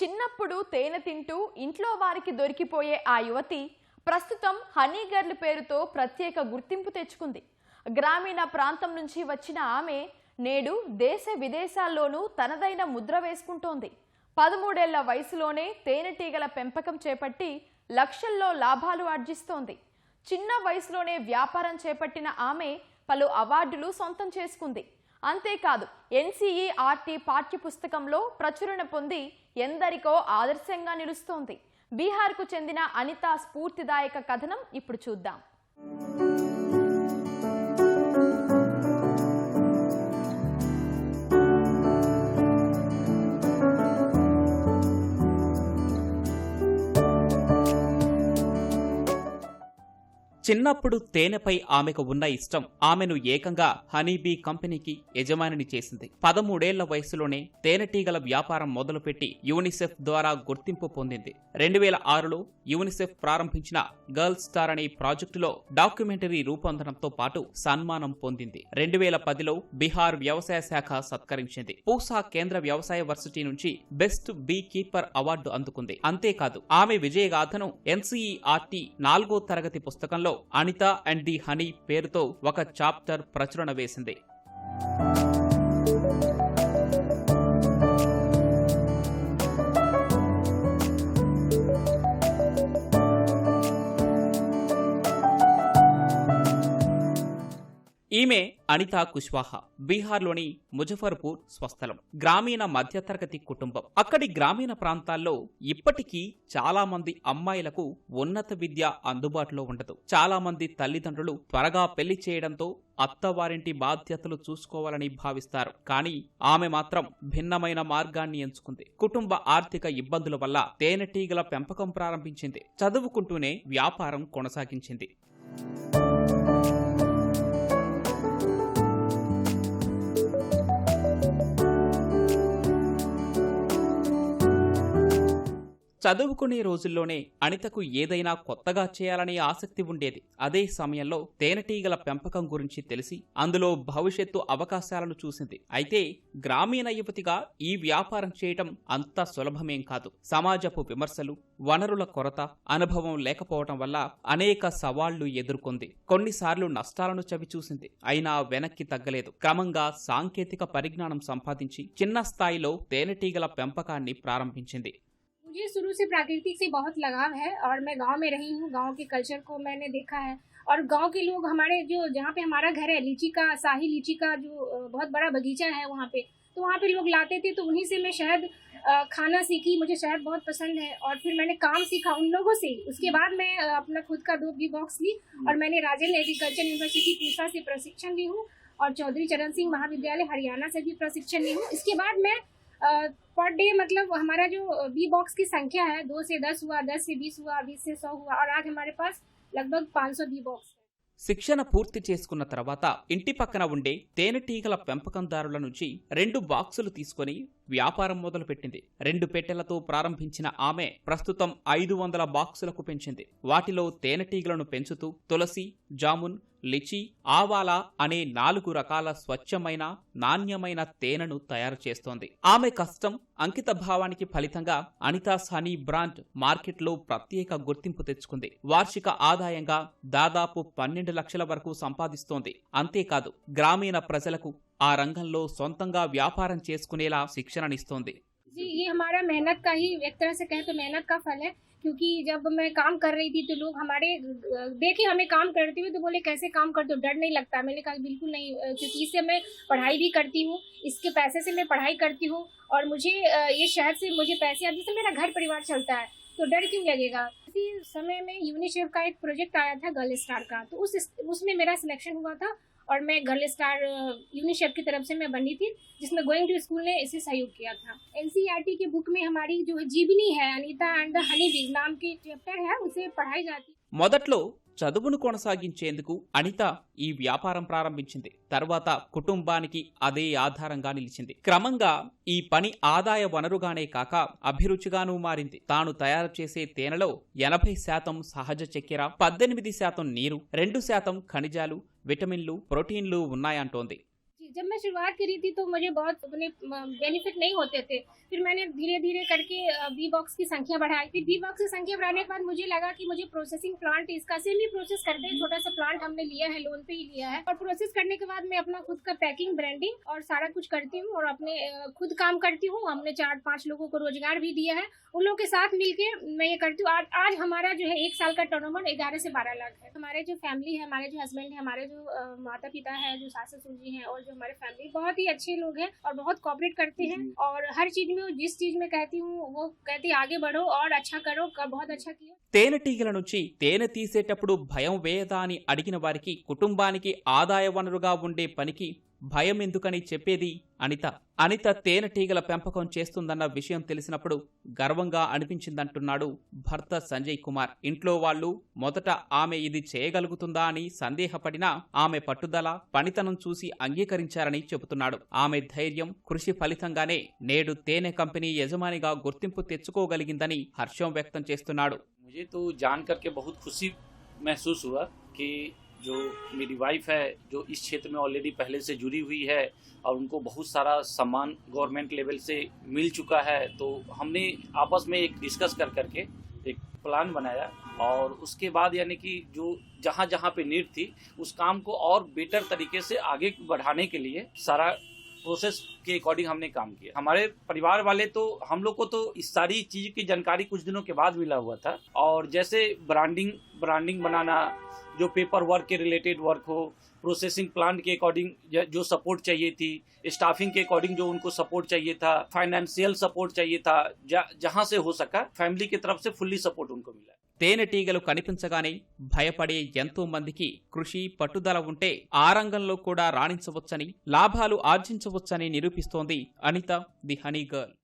చిన్నప్పుడు తేనె తింటూ ఇంట్లో వారికి దొరికిపోయే ఆ యువతి ప్రస్తుతం హనీ గర్ల్ పేరుతో ప్రత్యేక గుర్తింపు తెచ్చుకుంది. గ్రామీణ ప్రాంతం నుంచి వచ్చిన ఆమె నేడు దేశ విదేశాల్లోనూ తనదైన ముద్ర వేసుకుంటోంది. 13 ఏళ్ల వయసులోనే తేనెటీగల పెంపకం చేపట్టి లక్షల్లో లాభాలు ఆర్జిస్తోంది. చిన్న వయసులోనే వ్యాపారం చేపట్టిన ఆమె పలు అవార్డులు సొంతం చేసుకుంది. అంతేకాదు ఎన్సీఈఆర్టీ పాఠ్యపుస్తకంలో ప్రచురణ పొంది ఎందరికో ఆదర్శంగా నిలుస్తోంది. బీహార్కు చెందిన అనిత స్ఫూర్తిదాయక కథనం ఇప్పుడు చూద్దాం. చిన్నప్పుడు తేనెపై ఆమెకు ఉన్న ఇష్టం ఆమెను ఏకంగా హనీబీ కంపెనీకి యజమానిని చేసింది. 13 ఏళ్ల వయసులోనే తేనెటీగల వ్యాపారం మొదలుపెట్టి యూనిసెఫ్ ద్వారా గుర్తింపు పొందింది. 2006లో యూనిసెఫ్ ప్రారంభించిన గర్ల్ స్టార్ అనే ప్రాజెక్టులో డాక్యుమెంటరీ రూపొందడంతో పాటు సన్మానం పొందింది. 2010లో బీహార్ వ్యవసాయ శాఖ సత్కరించింది. పూసా కేంద్ర వ్యవసాయ వర్సిటీ నుంచి బెస్ట్ బీ కీపర్ అవార్డు అందుకుంది. అంతేకాదు ఆమె విజయగాథను ఎన్సీఈఆర్టీ 4వ తరగతి పుస్తకంలో అనిత అండ్ ది హనీ పేరుతో ఒక చాప్టర్ ప్రచురణ వేసింది. ఈమె అనితా కుష్వాహా బీహార్లోని ముజఫర్పూర్ స్వస్థలం. గ్రామీణ మధ్యతరగతి కుటుంబం. అక్కడి గ్రామీణ ప్రాంతాల్లో ఇప్పటికీ చాలా మంది అమ్మాయిలకు ఉన్నత విద్య అందుబాటులో ఉండదు. చాలా మంది తల్లిదండ్రులు త్వరగా పెళ్లి చేయడంతో అత్తవారింటి బాధ్యతలు చూసుకోవాలని భావిస్తారు. కానీ ఆమె మాత్రం భిన్నమైన మార్గాన్ని ఎంచుకుంది. కుటుంబ ఆర్థిక ఇబ్బందుల వల్ల తేనెటీగల పెంపకం ప్రారంభించింది. చదువుకుంటూనే వ్యాపారం కొనసాగించింది. చదువుకునే రోజుల్లోనే అనితకు ఏదైనా కొత్తగా చేయాలనే ఆసక్తి ఉండేది. అదే సమయంలో తేనెటీగల పెంపకం గురించి తెలిసి అందులో భవిష్యత్తు అవకాశాలను చూసింది. అయితే గ్రామీణ యువతిగా ఈ వ్యాపారం చేయటం అంత సులభమేం కాదు. సమాజపు విమర్శలు, వనరుల కొరత, అనుభవం లేకపోవటం వల్ల అనేక సవాళ్లు ఎదుర్కొంది. కొన్నిసార్లు నష్టాలను చవిచూసింది. అయినా వెనక్కి తగ్గలేదు. క్రమంగా సాంకేతిక పరిజ్ఞానం సంపాదించి చిన్న స్థాయిలో తేనెటీగల పెంపకాన్ని ప్రారంభించింది. मुझे शुरू से प्रकृति से बहुत लगाव है और मैं गांव में रही हूँ। गांव के कल्चर को मैंने देखा है और गांव के लोग हमारे जो जहाँ पे हमारा घर है, लीची का, शाही लीची का जो बहुत बड़ा बगीचा है वहाँ पे, तो वहाँ पे लोग लाते थे, तो उन्हीं से मैं शहद खाना सीखी। मुझे शहद बहुत पसंद है और फिर मैंने काम सीखा उन लोगों से। उसके बाद मैं अपना खुद का 2 बी बॉक्स ली और मैंने राजेंद्र एग्रीकल्चर यूनिवर्सिटी पूसा से प्रशिक्षण ली हूँ और चौधरी चरण सिंह महाविद्यालय हरियाणा से भी प्रशिक्षण ली हूँ। इसके बाद मैं पर डे मतलब हमारा जो बी बॉक्स की संख्या है 2 से 10 हुआ, 10 से 20 हुआ, 20 से 100 हुआ और आज हमारे पास लगभग 500 बी बॉक्स है. శిక్షణ పూర్తి చేసుకున్న తర్వాత ఇంటి పక్కన ఉండే తేనెటీగల పెంపకందారుల నుంచి 2 బాక్సులు తీసుకుని వ్యాపారం మొదలుపెట్టింది. 2 పెట్టెలతో ప్రారంభించిన ఆమె ప్రస్తుతం 500 బాక్సులకు పెంచింది. వాటిలో తేనెటీగలను పెంచుతూ తులసి, జామున్, లిచి, ఆవాలా అనే 4 రకాల స్వచ్ఛమైన, నాణ్యమైన తేనెను తయారు చేస్తోంది. ఆమె కష్టం, అంకిత భావానికి ఫలితంగా అనితాస్ హనీ బ్రాండ్ మార్కెట్లో ప్రత్యేక గుర్తింపు తెచ్చుకుంది. వార్షిక ఆదాయంగా దాదాపు 12 లక్షల వరకు సంపాదిస్తోంది. అంతేకాదు గ్రామీణ ప్రజలకు ఆ రంగంలో సొంతంగా వ్యాపారం చేసుకునేలా శిక్షణనిస్తోంది. जी, ये हमारा मेहनत का ही एक तरह से कहें तो मेहनत का फल है, क्योंकि जब मैं काम कर रही थी तो लोग हमारे देखे हमें काम करते हुए तो बोले कैसे काम करते हो, डर नहीं लगता? मैंने कहा बिल्कुल नहीं, क्योंकि इससे मैं पढ़ाई भी करती हूँ, इसके पैसे से मैं पढ़ाई करती हूँ और मुझे ये शहर से मुझे पैसे आते से मेरा घर परिवार चलता है, तो डर क्यों लगेगा? इसी समय में यूनिसेफ का एक प्रोजेक्ट आया था गर्ल स्टार का, तो उसमें मेरा सिलेक्शन हुआ था और मैं गर्ल स्टार यूनिसेफ की तरफ से मैं बनी थी, जिसमें गोइंग टू स्कूल ने इसे सहयोग किया था. एनसीईआरटी के बुक में हमारी जो जीवनी है Anita and the honey bee नाम की चैप्टर है, उसे पढ़ाई जाती. మొదట్లో చదువును కొనసాగించేందుకు అనిత ఈ వ్యాపారం ప్రారంభించింది. తర్వాత కుటుంబానికి అదే ఆధారంగా నిలిచింది. క్రమంగా ఈ పని ఆదాయ వనరుగానే కాక అభిరుచిగానూ మారింది. తాను తయారు చేసే తేనెలో 80% సహజ చక్కెర, 18% నీరు, 2% ఖనిజాలు, విటమిన్లు, ప్రోటీన్లు ఉన్నాయంటోంది. जब मैं शुरुआत करी थी तो मुझे बहुत अपने बेनिफिट नहीं होते थे। फिर मैंने धीरे धीरे करके बी बॉक्स की संख्या बढ़ाई। फिर बी बॉक्स की संख्या बढ़ाने के बाद मुझे लगा कि मुझे प्रोसेसिंग प्लांट, इसका सेमी प्रोसेस करते हैं, छोटा सा प्लांट हमने लिया है, लोन पे ही लिया है। और प्रोसेस करने के बाद मैं अपना खुद का पैकिंग, ब्रांडिंग और सारा कुछ करती हूँ और अपने खुद काम करती हूँ। हमने 4-5 लोगों को रोजगार भी दिया है, उन लोगों के साथ मिलके मैं ये करती हूँ। आज हमारा जो है 1 साल का टर्नओवर 11 से 12 लाख है। हमारे जो फैमिली है, हमारे जो हस्बैंड है, हमारे जो माता पिता है, जो सास ससुर जी हैं और जो हमारे फैमिली बहुत ही अच्छे लोग हैं और बहुत कोऑपरेट करते हैं। और हर चीज में, जिस चीज में कहती हूँ वो कहती आगे बढ़ो और अच्छा करो, बहुत अच्छा किया। తేనెటీగల నుంచి తేనె తీసేటప్పుడు భయం వేయదా అని అడిగిన వారికి కుటుంబానికి ఆదాయ వనరుగా ఉండే పనికి భయం ఎందుకని చెప్పేది అనిత తేనెటీగల పెంపకం చేస్తుందన్న విషయం తెలిసినప్పుడు గర్వంగా అనిపించిందంటున్నాడు భర్త సంజయ్ కుమార్. ఇంట్లో వాళ్ళు మొదట ఆమె ఇది చేయగలుగుతుందా అని సందేహపడినా ఆమె పట్టుదల, పనితనం చూసి అంగీకరించారని చెబుతున్నాడు. ఆమె ధైర్యం, కృషి ఫలితంగానే నేడు తేనె కంపెనీ యజమానిగా గుర్తింపు తెచ్చుకోగలిగిందని హర్షం వ్యక్తం చేస్తున్నాడు. मुझे तो जान करके बहुत खुशी महसूस हुआ कि जो मेरी वाइफ है, जो इस क्षेत्र में ऑलरेडी पहले से जुड़ी हुई है और उनको बहुत सारा सम्मान गवर्नमेंट लेवल से मिल चुका है, तो हमने आपस में एक डिस्कस करके एक प्लान बनाया और उसके बाद यानी कि जो जहाँ जहाँ पे नीड थी उस काम को और बेटर तरीके से आगे बढ़ाने के लिए सारा प्रोसेस के अकॉर्डिंग हमने काम किया। हमारे परिवार वाले तो, हम लोग को तो इस सारी चीज की जानकारी कुछ दिनों के बाद मिला हुआ था। और जैसे ब्रांडिंग बनाना, जो पेपर वर्क के रिलेटेड वर्क हो, प्रोसेसिंग प्लांट के अकॉर्डिंग जो सपोर्ट चाहिए थी, स्टाफिंग के अकॉर्डिंग जो उनको सपोर्ट चाहिए था, फाइनेंशियल सपोर्ट चाहिए था, जहां से हो सका फैमिली की तरफ से फुल्ली सपोर्ट उनको मिला। తేనెటీగలు కనిపించగానే భయపడే ఎంతో మందికి కృషి, పట్టుదల ఉంటే ఆ రంగంలో కూడా రాణించవచ్చని, లాభాలు ఆర్జించవచ్చని నిరూపిస్తోంది అనిత ది హనీ గర్ల్.